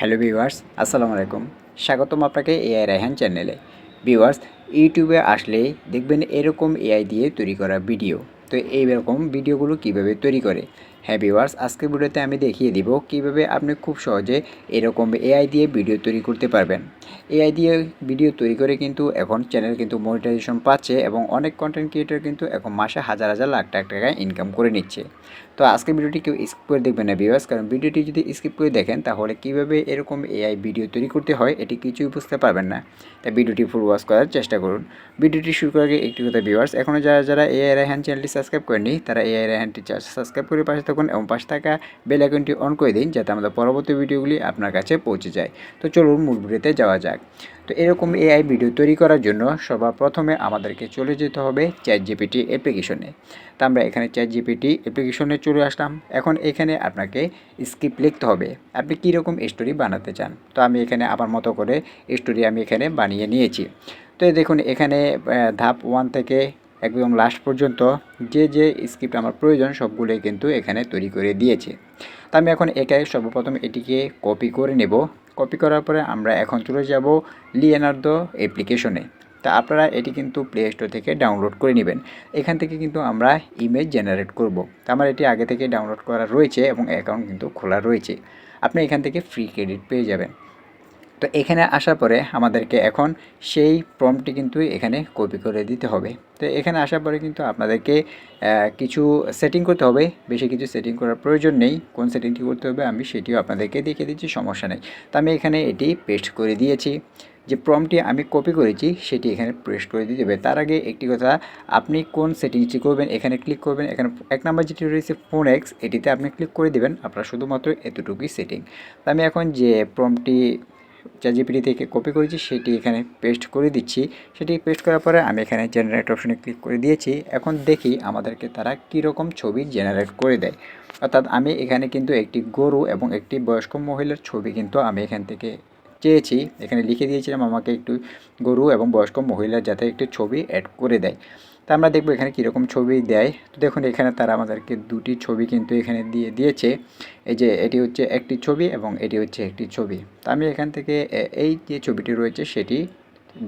Hello viewers, আসসালামু আলাইকুম। স্বাগতম আপনাকে এআই রায়হান চ্যানেলে। ভিউয়ার্স, ইউটিউবে আসলেই দেখবেন এরকম এআই দিয়ে তৈরি করা ভিডিও। তো এইরকম ভিডিওগুলো কিভাবে তৈরি করে? হ্যাঁ ভিউয়ার্স, আজকের ভিডিওতে আমি দেখিয়ে দিব কিভাবে আপনি খুব সহজে এরকম এআই দিয়ে ভিডিও তৈরি করতে পারবেন। এআই দিয়ে ভিডিও তৈরি করে কিন্তু এখন চ্যানেল কিন্তু মনিটাইজেশন পাচ্ছে এবং অনেক কন্টেন্ট ক্রিয়েটর কিন্তু এখন মাসে হাজার হাজার লাখ টাকা ইনকাম করে নিচ্ছে। তো আজকের ভিডিওটি কেউ স্কিপ করে দেখবেন না ভিউয়ার্স, কারণ ভিডিওটি যদি স্কিপ করে দেখেন তাহলে কিভাবে এরকম এআই ভিডিও তৈরি করতে হয় এটি কিছুই বুঝতে পারবেন না। তাই ভিডিওটি ফুল ওয়াচ করার চেষ্টা করুন। ভিডিওটি শুরু করার আগে একটি কথা ভিউয়ার্স, এখনও যারা এআই রায়হান চ্যানেলটি সাবস্ক্রাইব করেনি তারা এআই রায়হানটি সাবস্ক্রাইব করে পাশে থাকুন এবং পাশে থাকা বেল আইকনটি অন করে দিন যাতে আমাদের পরবর্তী ভিডিওগুলি আপনার কাছে পৌঁছে যায়। তো চলুন মূল ভিডিওতে যাওয়া যাক। তো এরকম এআই ভিডিও তৈরি করার জন্য সবার প্রথমে আমাদেরকে চলে যেতে হবে চ্যাটজিপিটি অ্যাপ্লিকেশনে। তো আমরা এখানে চ্যাটজিপিটি অ্যাপ্লিকেশনে চলে আসলাম। এখন এখানে আপনাকে স্ক্রিপ্ট লিখতে হবে, আপনি কীরকম স্টোরি বানাতে চান। তো আমি এখানে আমার মতো করে স্টোরি আমি এখানে বানিয়ে নিয়েছি। তো দেখুন এখানে ধাপ 1 থেকে একদম লাস্ট পর্যন্ত যে স্ক্রিপ্ট আমার প্রয়োজন সবগুলোই কিন্তু এখানে তৈরি করে দিয়েছে। তো আমি এখন সর্বপ্রথম এটিকে কপি করে নেব। কপি করার পরে আমরা এখন চলে যাব লিওনার্দো অ্যাপ্লিকেশনে। তা আপনারা এটি কিন্তু প্লে স্টোর থেকে ডাউনলোড করে নেবেন। এখান থেকে কিন্তু আমরা ইমেজ জেনারেট করব। তো আমার এটি আগে থেকে ডাউনলোড করা রয়েছে এবং অ্যাকাউন্ট কিন্তু খোলা রয়েছে। আপনি এখান থেকে ফ্রি ক্রেডিট পেয়ে যাবেন। তো এখানে আসার পরে আমাদেরকে এখন সেই প্রম্পটটি কিন্তু এখানে কপি করে দিতে হবে। তো এখানে আসার পরে কিন্তু আপনাদেরকে কিছু সেটিং করতে হবে। বেশি কিছু সেটিং করার প্রয়োজন নেই। কোন সেটিংটি করতে হবে আমি সেটিও আপনাদেরকে দেখিয়ে দিচ্ছি, সমস্যা নেই। তো আমি এখানে এটি পেস্ট করে দিয়েছি। যে প্রম্পটটি আমি কপি করেছি সেটি এখানে পেস্ট করে দিতে হবে। তার আগে একটি কথা, আপনি কোন সেটিংসটি করবেন এখানে ক্লিক করবেন। এখানে 1 নাম্বার যেটি রয়েছে ফোন এক্স, এটিতে আপনি ক্লিক করে দেবেন। আপনার শুধুমাত্র এতটুকুই সেটিং। তো আমি এখন যে প্রম্পটটি চ্যাটজিপিটি থেকে কপি করেছি সেটি এখানে পেস্ট করে দিচ্ছি। সেটি পেস্ট করার পরে আমি এখানে জেনারেট অপশনে ক্লিক করে দিয়েছি। এখন দেখি আমাদেরকে তারা কীরকম ছবি জেনারেট করে দেয়। অর্থাৎ আমি এখানে কিন্তু একটি গরু এবং একটি বয়স্ক মহিলার ছবি কিন্তু আমি এখান থেকে চেয়েছি। এখানে লিখে দিয়েছিলাম আমাকে একটু গরু এবং বয়স্ক মহিলার যাতে একটি ছবি অ্যাড করে দেয়। তা আমরা দেখব এখানে কীরকম ছবি দেয়। তো দেখুন এখানে তারা আমাদেরকে দুটি ছবি কিন্তু এখানে দিয়ে দিয়েছে। এই যে এটি হচ্ছে একটি ছবি এবং এটি হচ্ছে একটি ছবি। তো আমি এখান থেকে এই যে ছবিটি রয়েছে সেটি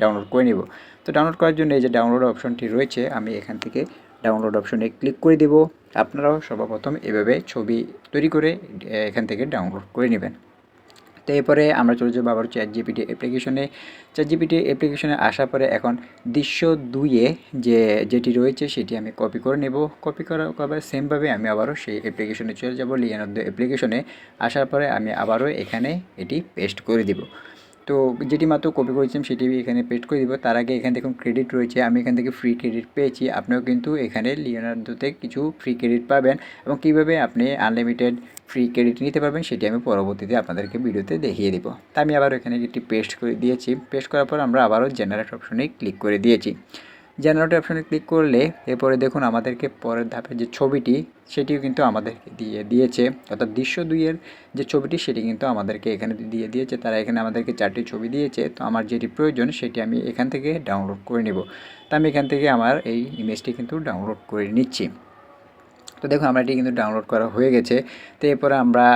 ডাউনলোড করে নিব। তো ডাউনলোড করার জন্য এই যে ডাউনলোড অপশনটি রয়েছে, আমি এখান থেকে ডাউনলোড অপশনে ক্লিক করে দেব। আপনারাও সর্বপ্রথম এভাবে ছবি তৈরি করে এখান থেকে ডাউনলোড করে নেবেন। তো এরপরে আমরা চলে যাবো আবার চ্যাটজিপিটি অ্যাপ্লিকেশনে। চ্যাটজিপিটি অ্যাপ্লিকেশনে আসার পরে এখন দৃশ্য 2-এ যেটি রয়েছে সেটি আমি কপি করে নেব। কপি করার সেমভাবে আমি আবারও সেই অ্যাপ্লিকেশনে চলে যাব। লিওনার্দো অ্যাপ্লিকেশনে আসার পরে আমি আবারও এখানে এটি পেস্ট করে দিব। তো যেটি মাত্র কপি করেছিলাম সেটি এখানে পেস্ট করে দিব। তার আগে এখানে দেখুন ক্রেডিট রয়েছে, আমি এখান থেকে ফ্রি ক্রেডিট পেয়েছি। আপনিও কিন্তু এখানে লিওনার্দোতে কিছু ফ্রি ক্রেডিট পাবেন এবং কীভাবে আপনি আনলিমিটেড ফ্রি ক্রেডিট নিতে পারবেন সেটি আমি পরবর্তীতে আপনাদেরকে ভিডিওতে দেখিয়ে দিব। তা আমি আবার এখানে একটি পেস্ট করে দিয়েছি। পেস্ট করার পর আমরা আবারও জেনারেট অপশনে ক্লিক করে দিয়েছি। জেনারেট অপশনে ক্লিক করলে এরপরে দেখুন আমাদেরকে পরের ধাপে যে ছবিটি সেটিও কিন্তু আমাদেরকে দিয়ে দিয়েছে। অর্থাৎ দৃশ্য 2-এর যে ছবিটি সেটি কিন্তু আমাদেরকে এখানে দিয়ে দিয়েছে। তারা এখানে আমাদেরকে 4টি ছবি দিয়েছে। তো আমার যেটি প্রয়োজন সেটি আমি এখান থেকে ডাউনলোড করে নেব। তো আমি এখান থেকে আমার এই ইমেজটি কিন্তু ডাউনলোড করে নিচ্ছি। তো দেখুন আমার এটি কিন্তু ডাউনলোড করা হয়ে গেছে। তো এরপরে আমরা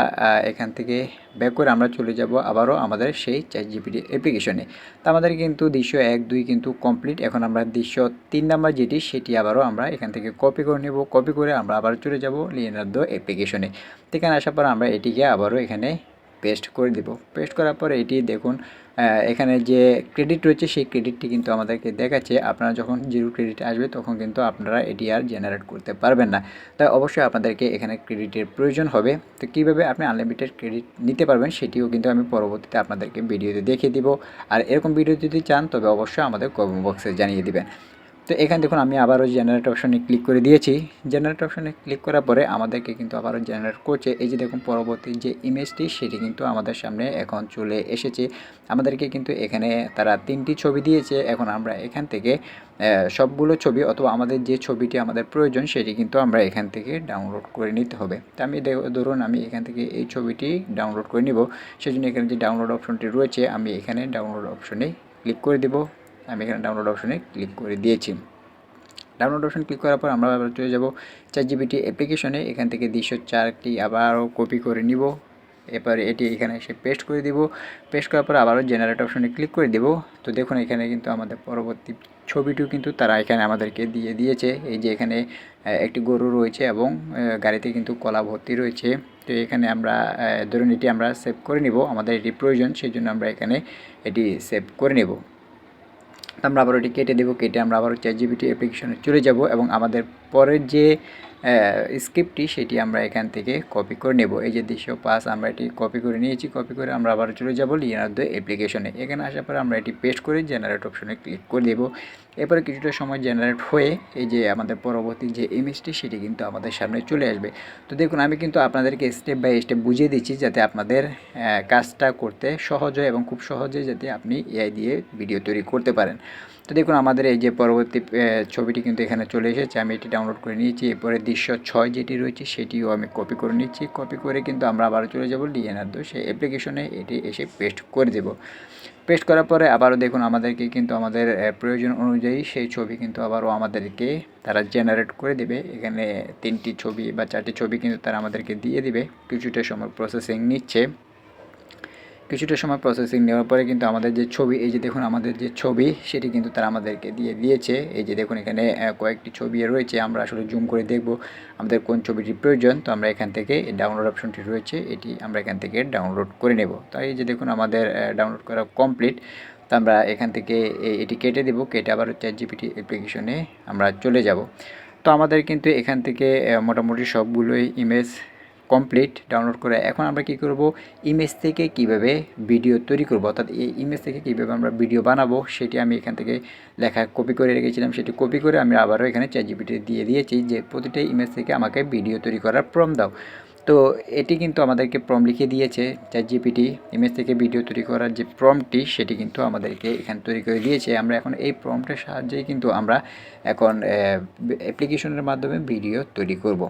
এখান থেকে ব্যাক করে আমরা চলে যাব আবারও আমাদের সেই চ্যাটজিপিটি অ্যাপ্লিকেশনে। তো আমাদের কিন্তু দৃশ্য 1-2 কিন্তু কমপ্লিট। এখন আমরা দৃশ্য 3 নাম্বার যেটি সেটি আবারও আমরা এখান থেকে কপি করে নেব। কপি করে আমরা আবার চলে যাব লিওনার্দো অ্যাপ্লিকেশনে। তো এখানে আসার পর আমরা এটিকে আবারও এখানে পেস্ট করে দেব। পেস্ট করার পরে এটি দেখুন এখানে যে ক্রেডিট রয়েছে সেই ক্রেডিটটি কিন্তু আমাদেরকে দেখাচ্ছে। আপনারা যখন 0 ক্রেডিট আসবে তখন কিন্তু আপনারা এটি আর জেনারেট করতে পারবেন না। তাই অবশ্যই আপনাদেরকে এখানে ক্রেডিটের প্রয়োজন হবে। তো কীভাবে আপনি আনলিমিটেড ক্রেডিট নিতে পারবেন সেটিও কিন্তু আমি পরবর্তীতে আপনাদেরকে ভিডিওতে দেখিয়ে দিব। আর এরকম ভিডিও যদি চান তবে অবশ্যই আমাদের কমেন্ট বক্সে জানিয়ে দিবেন। তো এখানে দেখুন আমি আবারও জেনারেট অপশনে ক্লিক করে দিয়েছি। জেনারেট অপশনে ক্লিক করার পরে আমাদেরকে কিন্তু আবারও জেনারেট করছে। এই যে দেখুন পরবর্তী যে ইমেজটি সেটি কিন্তু আমাদের সামনে এখন চলে এসেছে। আমাদেরকে কিন্তু এখানে তারা 3টি ছবি দিয়েছে। এখন আমরা এখান থেকে সবগুলো ছবি অথবা আমাদের যে ছবিটি আমাদের প্রয়োজন সেটি কিন্তু আমরা এখান থেকে ডাউনলোড করে নিতে হবে। তো আমি ধরুন আমি এখান থেকে এই ছবিটি ডাউনলোড করে নিব। সেজন্য এখানে যে ডাউনলোড অপশনটি রয়েছে আমি এখানে ডাউনলোড অপশনে ক্লিক করে দেব। আমি এখানে ডাউনলোড অপশনে ক্লিক করে দিয়েছি। ডাউনলোড অপশন ক্লিক করার পর আমরা আবার চলে যাব চ্যাটজিপিটি অ্যাপ্লিকেশনে। এখান থেকে দৃশ্য 4টি আবারও কপি করে নিব। এরপর এটি এখানে এসে পেস্ট করে দিব। পেস্ট করার পর আবারও জেনারেট অপশনে ক্লিক করে দেব। তো দেখুন এখানে কিন্তু আমাদের পরবর্তী ছবিটিও কিন্তু তারা এখানে আমাদেরকে দিয়ে দিয়েছে। এই যে এখানে একটি গরু রয়েছে এবং গাড়িতে কিন্তু কলা ভর্তি রয়েছে। তো এখানে আমরা ধরুন এটি আমরা সেভ করে নিব, আমাদের এটি প্রয়োজন, সেই জন্য আমরা এখানে এটি সেভ করে নেব। আমরা আবার এটি কেটে দেবো, কেটে আমরা আবার ChatGPT অ্যাপ্লিকেশনে চলে যাব এবং আমাদের পরের যে স্ক্রিপ্টটি সেটি আমরা এখান থেকে কপি করে নেব। এই যে 205 আমরা এটি কপি করে নিয়েছি। কপি করে আমরা আবার চলে যাব লিওনার্দো অ্যাপ্লিকেশনে। এখানে আসার পরে আমরা এটি পেস্ট করে জেনারেট অপশনে ক্লিক করে দেব। এরপরে কিছুটা সময় জেনারেট হয়ে এই যে আমাদের পরবর্তী যে ইমেজটি সেটি কিন্তু আমাদের সামনে চলে আসবে। তো দেখুন আমি কিন্তু আপনাদেরকে স্টেপ বাই স্টেপ বুঝিয়ে দিচ্ছি যাতে আপনাদের কাজটা করতে সহজ হয় এবং খুব সহজে যাতে আপনি এআই দিয়ে ভিডিও তৈরি করতে পারেন। তো দেখুন আমাদের এই যে পরবর্তী ছবিটি কিন্তু এখানে চলে এসেছে। আমি এটি ডাউনলোড করে নিয়েছি। এরপরে দৃশ্য 6 যেটি রয়েছে সেটিও আমি কপি করে নিচ্ছি। কপি করে কিন্তু আমরা আবারও চলে যাব লিওনার্দো সেই অ্যাপ্লিকেশনে, এটি এসে পেস্ট করে দেব। পেস্ট করার পরে আবারও দেখুন আমাদেরকে কিন্তু আমাদের প্রয়োজন অনুযায়ী সেই ছবি কিন্তু আবারও আমাদেরকে তারা জেনারেট করে দেবে। এখানে 3টি ছবি বা 4টি ছবি কিন্তু তারা আমাদেরকে দিয়ে দিবে। কিছুটা সময় প্রসেসিং নিচ্ছে। কিছুটা সময় প্রসেসিং নেওয়ার পরে কিন্তু আমাদের যে ছবি, এই যে দেখুন আমাদের যে ছবি সেটি কিন্তু তারা আমাদেরকে দিয়ে দিয়েছে। এই যে দেখুন এখানে কয়েকটি ছবি রয়েছে। আমরা আসলে জুম করে দেখব আমাদের কোন ছবিটি প্রয়োজন। তো আমরা এখান থেকে ডাউনলোড অপশনটি রয়েছে, এটি আমরা এখান থেকে ডাউনলোড করে নেব। তাই এই যে দেখুন আমাদের ডাউনলোড করা কমপ্লিট। তো আমরা এখান থেকে এটি কেটে দেব, কেটে আবার ChatGPT অ্যাপ্লিকেশনে আমরা চলে যাব। তো আমাদের কিন্তু এখান থেকে মোটামুটি সবগুলোই ইমেজ কমপ্লিট ডাউনলোড করে। এখন আমরা কি করব, ইমেজ থেকে কিভাবে ভিডিও তৈরি করব, অর্থাৎ এই ইমেজ থেকে কিভাবে আমরা ভিডিও বানাবো সেটি আমি এখান থেকে লেখা কপি করে রেখেছিলাম। সেটি কপি করে আমি আবারও এখানে ChatGPT দিয়ে দিয়েছি যে প্রতিটা ইমেজ থেকে আমাকে ভিডিও তৈরি করার প্রম্পট দাও। তো এটি কিন্তু আমাদেরকে প্রম্পট লিখে দিয়েছে ChatGPT। ইমেজ থেকে ভিডিও তৈরি করার যে প্রম্পটটি সেটি কিন্তু আমাদেরকে এখানে তৈরি করে দিয়েছে। আমরা এখন এই প্রম্পটের সাহায্যেই কিন্তু আমরা এখন অ্যাপ্লিকেশনের মাধ্যমে ভিডিও তৈরি করব।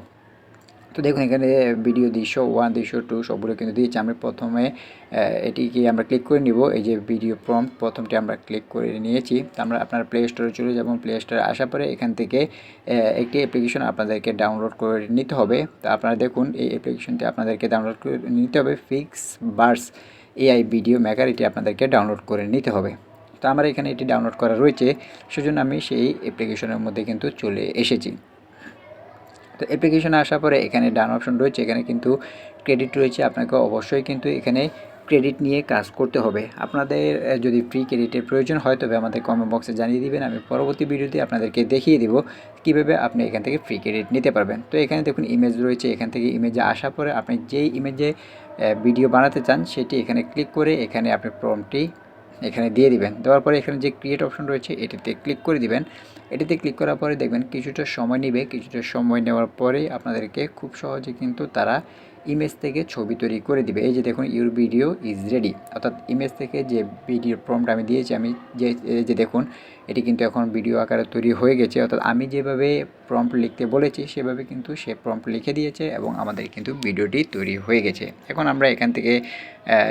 তো দেখুন এখানে ভিডিও দৃশ্য 1 দৃশ্য 2 সবগুলো কিন্তু দিয়েছে। আমরা প্রথমে এটিকে আমরা ক্লিক করে নিব। এই যে ভিডিও প্রম্পট প্রথমটি আমরা ক্লিক করে নিয়েছি। তো আমরা আপনার প্লে স্টোরে চলে যাব। প্লে স্টোরে আসার পরে এখান থেকে একটি অ্যাপ্লিকেশন আপনাদেরকে ডাউনলোড করে নিতে হবে। তো আপনারা দেখুন এই অ্যাপ্লিকেশনটি আপনাদেরকে ডাউনলোড করে নিতে হবে, পিক্সভার্স এআই ভিডিও মেকার, এটি আপনাদেরকে ডাউনলোড করে নিতে হবে। তো আমার এখানে এটি ডাউনলোড করা রয়েছে, সেজন্য আমি সেই অ্যাপ্লিকেশনের মধ্যে কিন্তু চলে এসেছি। তো অ্যাপ্লিকেশনে আসার পরে এখানে ডান অপশন রয়েছে, এখানে কিন্তু ক্রেডিট রয়েছে। আপনাকে অবশ্যই কিন্তু এখানে ক্রেডিট নিয়ে কাজ করতে হবে। আপনাদের যদি ফ্রি ক্রেডিটের প্রয়োজন হয় তবে আমাদের কমেন্ট বক্সে জানিয়ে দিবেন। আমি পরবর্তী ভিডিওতে আপনাদেরকে দেখিয়ে দিব কীভাবে আপনি এখান থেকে ফ্রি ক্রেডিট নিতে পারবেন। তো এখানে দেখুন ইমেজ রয়েছে, এখান থেকে ইমেজে আসার পরে আপনি যেই ইমেজে ভিডিও বানাতে চান সেটি এখানে ক্লিক করে এখানে আপনি প্রম্পটটি এখানে দিয়ে দিবেন। দেওয়ার পরে এখানে যে ক্রিয়েট অপশন রয়েছে এটিতে ক্লিক করে দিবেন। এটিতে ক্লিক করার পরে দেখবেন কিছুটা সময় নেবে। কিছুটা সময় নেওয়ার পরেই আপনাদেরকে খুব সহজে কিন্তু তারা ইমেজ থেকে ছবি তৈরি করে দিবে। এই যে দেখুন ইউর ভিডিও ইজ রেডি, অর্থাৎ ইমেজ থেকে যে ভিডিও প্রম্পট আমি দিয়েছি, আমি যে দেখুন এটি কিন্তু এখন ভিডিও আকারে তৈরি হয়ে গেছে। অর্থাৎ আমি যেভাবে প্রম্পট লিখতে বলেছি সেভাবে কিন্তু সে প্রম্পট লিখে দিয়েছে এবং আমাদের কিন্তু ভিডিওটি তৈরি হয়ে গেছে। এখন আমরা এখান থেকে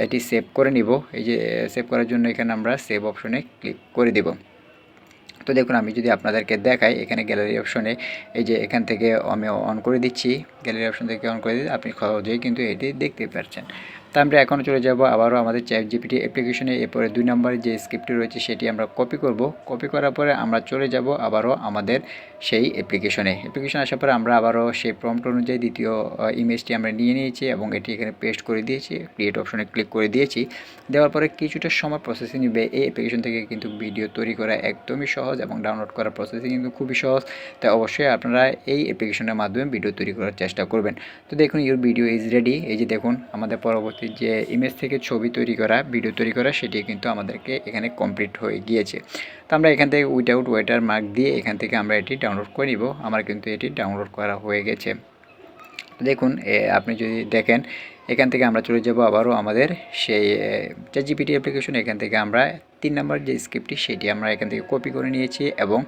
এটি সেভ করে নিব। এই যে সেভ করার জন্য এখানে আমরা সেভ অপশনে ক্লিক করে দেব। তো দেখুন আমি যদি আপনাদেরকে দেখাই এখানে গ্যালারি অপশনে, এই যে এখান থেকে আমি অন করে দিচ্ছি, গ্যালারি অপশন থেকে অন করে দিই, আপনি সহজেই কিন্তু এটি দেখতে পাচ্ছেন। তা আমরা এখন চলে যাব আবারও আমাদের ChatGPT অ্যাপ্লিকেশনে। এরপরে 2 নম্বরে যে স্ক্রিপ্টটি রয়েছে সেটি আমরা কপি করব। কপি করার পরে আমরা চলে যাব আবারও আমাদের সেই অ্যাপ্লিকেশনে। অ্যাপ্লিকেশন আসার পরে আমরা আবারও সেই প্রম্পট অনুযায়ী দ্বিতীয় ইমেজটি আমরা নিয়ে নিয়েছি এবং এটি এখানে পেস্ট করে দিয়েছি। ক্রিয়েট অপশনে ক্লিক করে দিয়েছি। দেওয়ার পরে কিছুটা সময় প্রসেসিং নেবে। এই অ্যাপ্লিকেশন থেকে কিন্তু ভিডিও তৈরি করা একদমই সহজ এবং ডাউনলোড করার প্রসেসিং কিন্তু খুবই সহজ। তাই অবশ্যই আপনারা এই অ্যাপ্লিকেশনের মাধ্যমে ভিডিও তৈরি করার চেষ্টা করবেন। তো দেখুন ইউর ভিডিও ইজ রেডি। এই যে দেখুন আমাদের পরবর্তী যে ইমেজ থেকে ছবি তৈরি করা, ভিডিও তৈরি করা সেটি কিন্তু আমাদেরকে এখানে কমপ্লিট হয়ে গিয়েছে। তো আমরা এখান থেকে উইথআউট ওয়াটারমার্ক দিয়ে এখান থেকে আমরা এটি ডাউনলোড করে নিব। আমার কিন্তু এটি ডাউনলোড করা হয়ে গেছে। দেখুন আপনি যদি দেখেন এখান থেকে আমরা চলে যাব আবারও আমাদের সেই ChatGPT অ্যাপ্লিকেশন। এখান থেকে আমরা 3 নম্বর যে স্ক্রিপ্টটি সেটি আমরা এখান থেকে কপি করে নিয়েছি এবং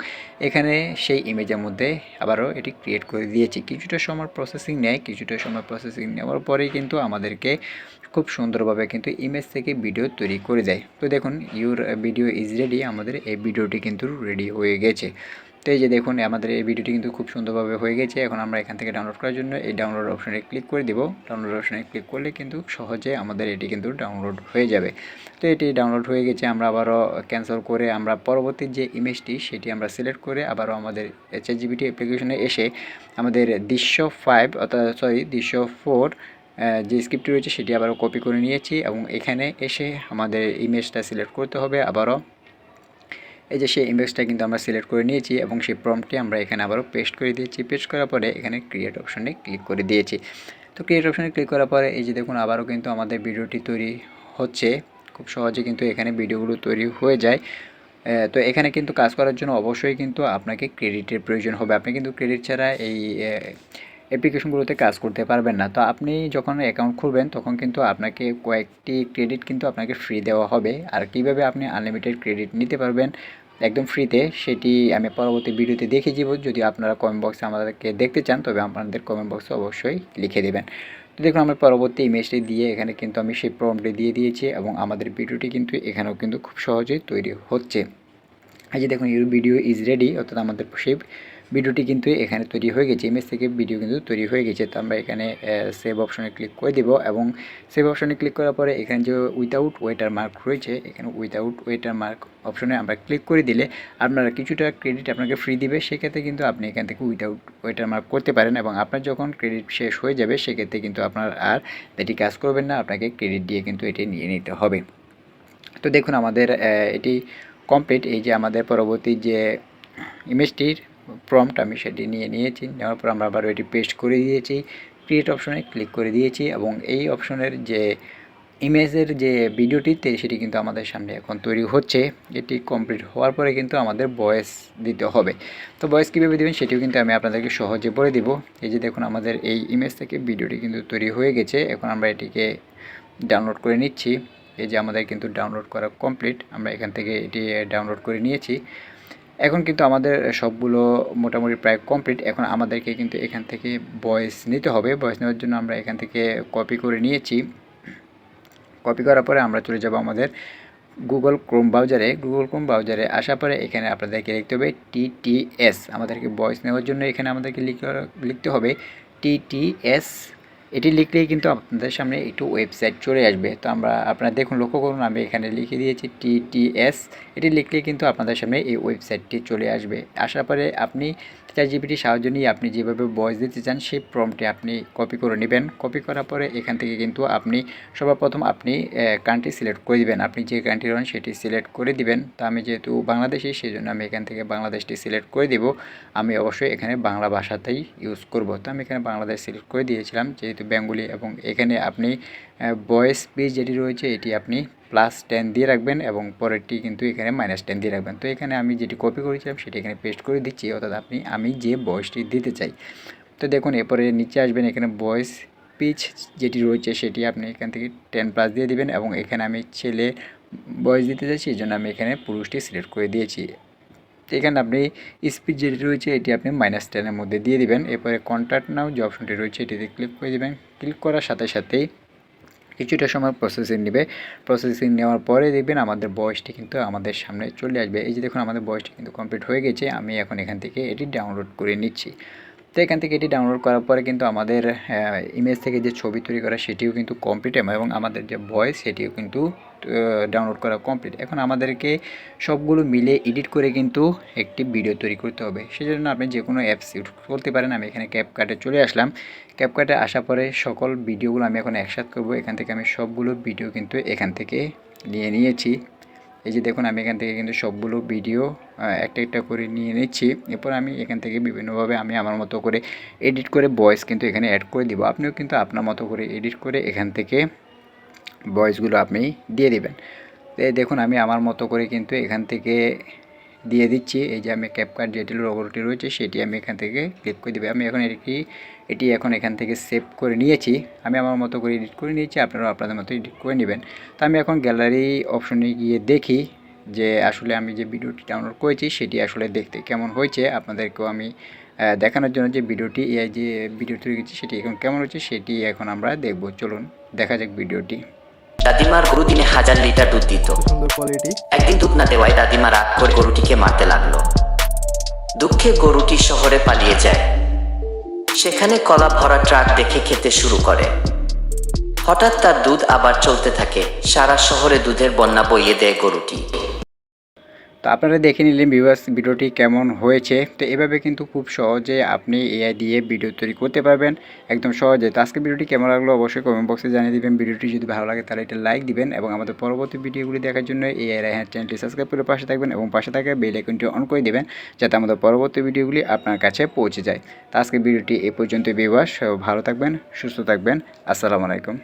এখানে সেই ইমেজের মধ্যে আবারও এটি ক্রিয়েট করে দিয়েছি। কিছুটা সময় প্রসেসিং নেয়, কিছুটা সময় প্রসেসিং নেওয়ার পরেই কিন্তু আমাদেরকে খুব সুন্দরভাবে কিন্তু ইমেজ থেকে ভিডিও তৈরি করে দেয়। তো দেখুন ইউর ভিডিও ইজ রেডি, আমাদের এই ভিডিওটি কিন্তু রেডি হয়ে গেছে। তো এই যে দেখুন আমাদের এই ভিডিওটি কিন্তু খুব সুন্দরভাবে হয়ে গেছে। এখন আমরা এখান থেকে ডাউনলোড করার জন্য এই ডাউনলোড অপশনে ক্লিক করে দিব। ডাউনলোড অপশনে ক্লিক করলে কিন্তু সহজে আমাদের এটি কিন্তু ডাউনলোড হয়ে যাবে। তো এটি ডাউনলোড হয়ে গেছে। আমরা আবারও ক্যান্সেল করে আমরা পরবর্তী যে ইমেজটি সেটি আমরা সিলেক্ট করে আবারও আমাদের ChatGPT অ্যাপ্লিকেশনে এসে আমাদের দৃশ্য 5 অর্থাৎ দৃশ্য 4 যে স্ক্রিপ্টটি রয়েছে সেটি আবারও কপি করে নিয়েছি এবং এখানে এসে আমাদের ইমেজটা সিলেক্ট করতে হবে আবারও। এই যে সেই ইমেজটা কিন্তু আমরা সিলেক্ট করে নিয়েছি এবং সেই প্রম্পটটি আমরা এখানে আবারও পেস্ট করে দিয়েছি। পেস্ট করার পরে এখানে ক্রিয়েট অপশনে ক্লিক করে দিয়েছি। তো ক্রিয়েট অপশনে ক্লিক করার পরে এই যে দেখুন আবারও কিন্তু আমাদের ভিডিওটি তৈরি হচ্ছে। খুব সহজে কিন্তু এখানে ভিডিওগুলো তৈরি হয়ে যায়। তো এখানে কিন্তু কাজ করার জন্য অবশ্যই কিন্তু আপনাকে ক্রেডিটের প্রয়োজন হবে। আপনি কিন্তু ক্রেডিট ছাড়া এই অ্যাপ্লিকেশনগুলোতে কাজ করতে পারবেন না। তো আপনি যখন অ্যাকাউন্ট খুলবেন তখন কিন্তু আপনাকে কয়েকটি ক্রেডিট কিন্তু আপনাকে ফ্রি দেওয়া হবে। আর কিভাবে আপনি আনলিমিটেড ক্রেডিট নিতে পারবেন একদম ফ্রিতে সেটি আমি পরবর্তী ভিডিওতে দেখিয়ে দিব। যদি আপনারা কমেন্ট বক্সে আমাদেরকে দেখতে চান তবে আপনাদের কমেন্ট বক্সে অবশ্যই লিখে দেবেন। তো দেখুন আমরা পরবর্তী ইমেজটি দিয়ে এখানে কিন্তু আমি সেই প্রম্পটটি দিয়ে দিয়েছি এবং আমাদের ভিডিওটি কিন্তু এখানেও কিন্তু খুব সহজেই তৈরি হচ্ছে। এই যে দেখুন ইউর ভিডিও ইজ রেডি, অর্থাৎ আমাদের সেই ভিডিওটি কিন্তু এখানে তৈরি হয়ে গেছে। ইমেজ থেকে ভিডিও কিন্তু তৈরি হয়ে গেছে। তো আমরা এখানে সেভ অপশনে ক্লিক করে দিব এবং সেভ অপশনে ক্লিক করার পরে এখানে যে উইথাউট ওয়াটারমার্ক রয়েছে এখানে উইথাউট ওয়াটারমার্ক অপশনে আমরা ক্লিক করে দিলে আপনারা কিছুটা ক্রেডিট আপনাকে ফ্রি দিবে। সেক্ষেত্রে কিন্তু আপনি এখান থেকে উইথাউট ওয়াটারমার্ক করতে পারেন এবং আপনার যখন ক্রেডিট শেষ হয়ে যাবে সেক্ষেত্রে কিন্তু আপনার আর এটি কাজ করবেন না, আপনাকে ক্রেডিট দিয়ে কিন্তু এটি নিয়ে নিতে হবে। তো দেখুন আমাদের এটি কমপ্লিট। এই যে আমাদের পরবর্তী যে ইমেজটির প্রম্পট আমি সেটি নিয়ে নিয়েছি। নেওয়ার পর আমরা আবার এটি পেস্ট করে দিয়েছি, ক্রিয়েট অপশনে ক্লিক করে দিয়েছি এবং এই অপশনের যে ইমেজের যে ভিডিওটিতে সেটি কিন্তু আমাদের সামনে এখন তৈরি হচ্ছে। এটি কমপ্লিট হওয়ার পরে কিন্তু আমাদের ভয়েস দিতে হবে। তো ভয়েস কীভাবে দেবেন সেটিও কিন্তু আমি আপনাদেরকে সহজে বলে দিব। এই যে দেখুন আমাদের এই ইমেজ থেকে ভিডিওটি কিন্তু তৈরি হয়ে গেছে। এখন আমরা এটিকে ডাউনলোড করে নিচ্ছি। এই যে আমাদের কিন্তু ডাউনলোড করা কমপ্লিট। আমরা এখান থেকে এটি ডাউনলোড করে নিয়েছি। এখন কিন্তু আমাদের সবগুলো মোটামুটি প্রায় কমপ্লিট। এখন আমাদেরকে কিন্তু এখান থেকে ভয়েস নিতে হবে। ভয়েস নেওয়ার জন্য আমরা এখান থেকে কপি করে নিয়েছি। কপি করার পরে আমরা চলে যাব আমাদের গুগল ক্রোম ব্রাউজারে আসার পরে এখানে আপনাদেরকে লিখতে হবে TTS। আমাদেরকে ভয়েস নেওয়ার জন্য এখানে আমাদেরকে লিখতে হবে TTS। এটি লিখলেই কিন্তু আপনাদের সামনে একটু ওয়েবসাইট চলে আসবে। তো আপনারা দেখুন, লক্ষ্য করুন আমি এখানে লিখে দিয়েছি TTS। এটি লিখলেই কিন্তু আপনাদের সামনে এই ওয়েবসাইটটি চলে আসবে। আসার পরে আপনি ChatGPT সাহায্য নিয়ে আপনি যেভাবে ভয়েস দিতে চান সেই প্রম্পটটি আপনি কপি করে নেবেন। কপি করার পরে এখান থেকে কিন্তু আপনি সর্বপ্রথম আপনি কান্ট্রি সিলেক্ট করে দিবেন। আপনি যে কান্ট্রি হন সেটি সিলেক্ট করে দিবেন। তো আমি যেহেতু বাংলাদেশি সেই জন্য আমি এখান থেকে বাংলাদেশটি সিলেক্ট করে দিব। আমি অবশ্যই এখানে বাংলা ভাষাতেই ইউজ করব। তো আমি এখানে বাংলাদেশ সিলেক্ট করে দিয়েছিলাম যেহেতু বেঙ্গলি। এবং এখানে আপনি ভয়েস পিচ যেটি রয়েছে এটি আপনি +10 দিয়ে রাখবেন এবং পরেরটি কিন্তু এখানে -10 দিয়ে রাখবেন। তো এখানে আমি যেটি কপি করেছিলাম সেটি এখানে পেস্ট করে দিচ্ছি, অর্থাৎ আমি যে ভয়েসটি দিতে চাই। তো দেখুন এরপরে নিচে আসবেন, এখানে ভয়েস পিচ যেটি রয়েছে সেটি আপনি এখান থেকে 10+ দিয়ে দিবেন এবং এখানে আমি ছেলে ভয়েস দিতে চাইছি এই জন্য আমি এখানে পুরুষটি সিলেক্ট করে দিয়েছি। এখানে আপনি স্পিড যেটি রয়েছে এটি আপনি -10-এর মধ্যে দিয়ে দিবেন। এরপরে কন্ট্যাক্ট নাও যে অপশনটি রয়েছে এটিতে ক্লিক করে দিবেন। ক্লিক করার সাথে সাথেই কিছুটা সময় প্রসেসিং নেবে। প্রসেসিং নেওয়ার পরে দেখবেন আমাদের ভয়েসটি কিন্তু আমাদের সামনে চলে আসবে। এই যে দেখুন আমাদের ভয়েসটি কিন্তু কমপ্লিট হয়ে গেছে। আমি এখন এখান থেকে এটি ডাউনলোড করে নিচ্ছি। তো এখান থেকে এটি ডাউনলোড করার পরে কিন্তু আমাদের ইমেজ থেকে যে ছবি তৈরি করা সেটিও কিন্তু কমপ্লিট এবং আমাদের যে ভয়েস সেটিও কিন্তু ডাউনলোড করা কমপ্লিট। এখন আমাদেরকে সবগুলো মিলে এডিট করে কিন্তু একটি ভিডিও তৈরি করতে হবে। সেজন্য আপনি যে কোনো অ্যাপস ইউজ করতে পারেন। আমি এখানে ক্যাপকাটে চলে আসলাম। ক্যাপকাটে আসার পরে সকল ভিডিওগুলো আমি এখন একসাথে করব। এখান থেকে আমি সবগুলো ভিডিও কিন্তু এখান থেকে নিয়েছি। এই যে দেখুন আমি এখান থেকে কিন্তু সবগুলো ভিডিও একটা একটা করে নিয়ে নিচ্ছি। এরপর আমি এখান থেকে বিভিন্নভাবে আমি আমার মতো করে এডিট করে ভয়েস কিন্তু এখানে অ্যাড করে দিব। আপনিও কিন্তু আপনার মতো করে এডিট করে এখান থেকে ভয়েসগুলো আপনি দিয়ে দিবেন। দেখুন আমি আমার মতো করে কিন্তু এখান থেকে দিয়ে দিচ্ছি। এই যে আমি ক্যাপকাট যেটি লোগোটি রয়েছে সেটি আমি এখান থেকে ক্লিক করে দেব। আমি এখন এটি এখন এখান থেকে সেভ করে নিয়েছি। আমি আমার মতো করে এডিট করে নিয়েছি, আপনারাও আপনাদের মতো এডিট করে নেবেন। তো আমি এখন গ্যালারি অপশনে গিয়ে দেখি যে আসলে আমি যে ভিডিওটি ডাউনলোড করেছি সেটি আসলে দেখতে কেমন হয়েছে। আপনাদেরকেও আমি দেখানোর জন্য যে ভিডিওটি যে ভিডিও তৈরি করেছি সেটি এখন কেমন হচ্ছে সেটি এখন আমরা দেখব। চলুন দেখা যাক ভিডিওটি। দাদিমার গরু দিনে 1000 লিটার দুধ দিত। সুন্দর কোয়ালিটি। একদিন দুধ না দেওয়ায় দাদিমা রাগ করে গরুটিকে মারতে লাগলো। দুঃখে গরুটি শহরে পালিয়ে যায়। সেখানে কলা ভরা ট্রাক দেখে খেতে শুরু করে। হঠাৎ তার দুধ আবার চলতে থাকে, সারা শহরে দুধের বন্যা বইয়ে দেয় গরুটি। তো আপনারা দেখে নিলেন ভিউয়ার্স ভিডিওটি কেমন হয়েছে। তো এভাবে কিন্তু খুব সহজে আপনি এআই দিয়ে ভিডিও তৈরি করতে পারবেন একদম সহজে। তো আজকে ভিডিওটি কেমন লাগলো অবশ্যই কমেন্ট বক্সে জানিয়ে দিবেন। ভিডিওটি যদি ভালো লাগে তাহলে এটা লাইক দিবেন এবং আমাদের পরবর্তী ভিডিওগুলি দেখার জন্য এআই রায়হান চ্যানেলটি সাবস্ক্রাইব করে পাশে থাকবেন এবং পাশে থাকা বেল আইকনটি অন করে দিবেন যাতে আমাদের পরবর্তী ভিডিওগুলি আপনার কাছে পৌঁছে যায়। তো আজকে ভিডিওটি এই পর্যন্ত ভিউয়ার্স, ভালো থাকবেন, সুস্থ থাকবেন। আসসালামু আলাইকুম।